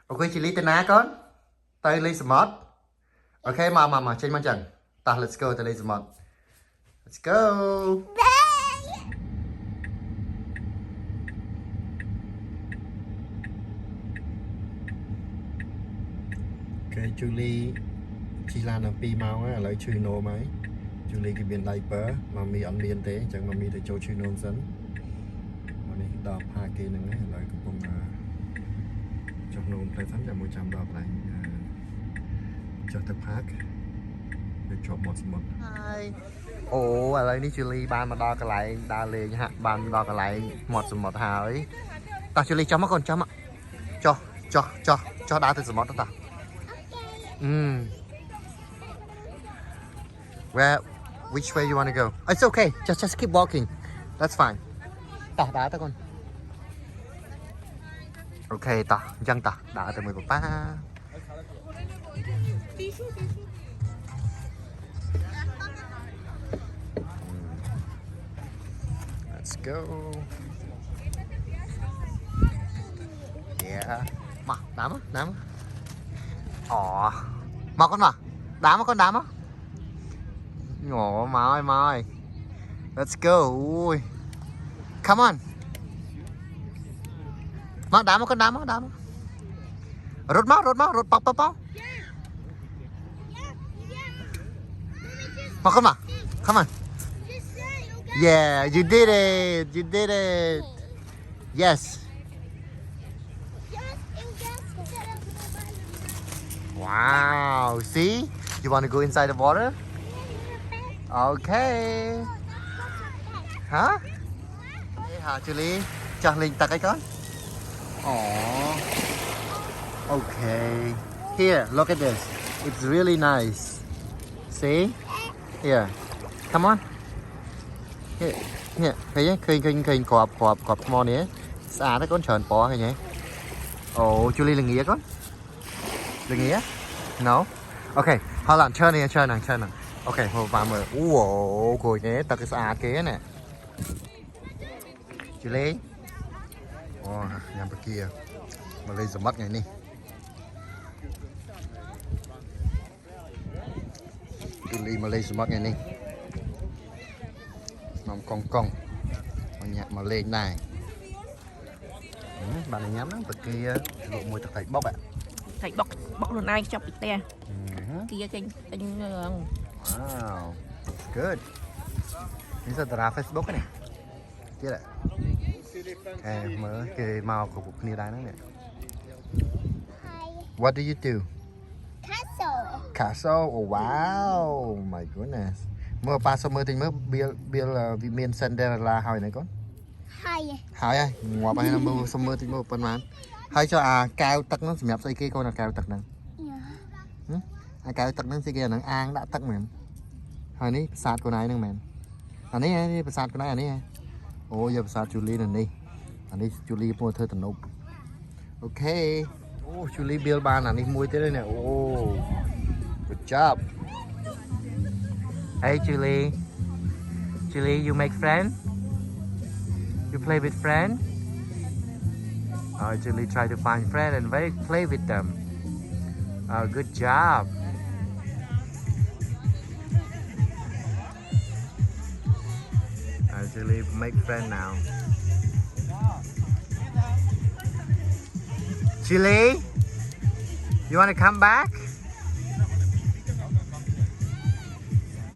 ok chị Ly tên á con tay Ly smart ok mà trên mặt chẳng ta let's go tay Ly smart let's go cái Julie chỉ là nó pi mau á lấy chui nô máy Julie cái biên diaper mà mi ăn miên thế chẳng mà mi để cho chui nô dẫn mà này đọc hai cái này lấy cái bông trong nô phải sắm cho 100 đọc lại cho tập hát để chọn một hai ồอะไรนี่ Julie บ้านมาดอกันไหลดาเลยฮะบ้านดอกันไหลหมดหายตา Julie cho mất con cho mà cho đá từ sớm đó ta Where, which way you want to go? It's okay. Just keep walking. That's fine. Ta đá ta con. Okay ta, dân ta đá từ người papa. Let's go. Yeah. Mà đá mà. Ồ, mà con mà, đá mà con đá mà. Ngộ mai let's go ui come on má đá mà con đá mà rút bóc mà con mà come on yeah you did it yes wow see you want to go inside the water Okay. Hả? Đây hả Julie? Cho Linh tặng cái con. Aww. Okay. Here, look at this. It's really nice. See? Here. Come on. Here. Thấy khinh cọp mò này. Xa nó con tròn bó hay nhỉ? Oh, Julie là nghĩa con. Là nghĩa? No. Okay. Hold on, chơi nè. Ok, một vài mười. Ủa, cùi nhé, tao cái xa kế nè. Chị Lê. Ồ, nhằm bên kia. Mà Lê dùm mắt ngày đi. Chị Lê mà Lê dùm mắt ngày đi. Nằm cong. Mà nhạc mà lên này. Bạn này nhắm đó, bên kia lộ mùi thật thầy bóc ạ. Thầy bóc luôn ai cho bịt te. Kia kênh. Wow, good. Ini saudara Facebook kan ya? Tidak. Cái màu của cuộc này nè. What do you do? Castle. Oh wow, my goodness. Mơ pa sao mơ tình mơ bill miền Cinderella hỏi này con. Hỏi ai? Ngoài bài mơ sao mơ tình mơ phần màn. Hỏi cho cao tắc nó sắm xây kia con là cao tắc nè. Cao tắc nó xây kia nó an đã tắc mình. Hồi ní sạt của này nè mẹ. Anh ấy sạt của này anh ấy. Ồ giờ sạt Julie nè đi. Anh ấy Julie mua thơ tận nộp. Ok. Oh Julie bill ban anh ấy mua tới đây nè. Oh. Good job. Hey Julie. Julie, you make friend? You play with friend? Oh, Julie try to find friend and play with them. Oh, good job. Julie, make friend now. Julie, you want to come back?